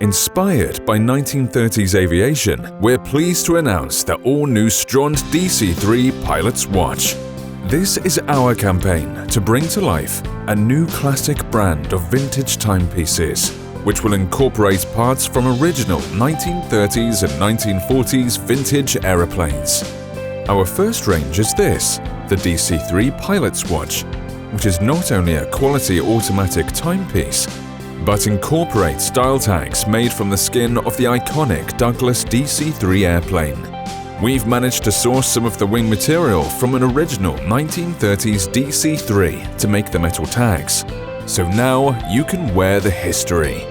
Inspired by 1930s aviation, we're pleased to announce the all-new Strond DC-3 Pilot's Watch. This is our campaign to bring to life a new classic brand of vintage timepieces, which will incorporate parts from original 1930s and 1940s vintage aeroplanes. Our first range is this, the DC-3 Pilot's Watch, which is not only a quality automatic timepiece, but incorporates style tags made from the skin of the iconic Douglas DC-3 airplane. We've managed to source some of the wing material from an original 1930s DC-3 to make the metal tags. So now you can wear the history.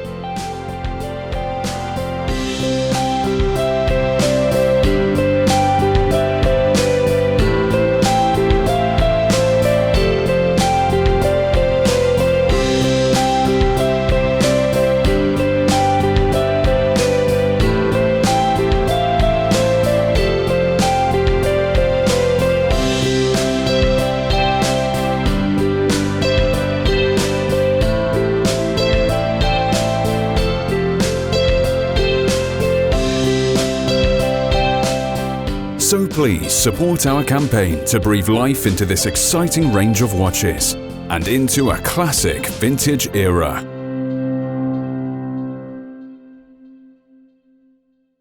So please support our campaign to breathe life into this exciting range of watches and into a classic vintage era.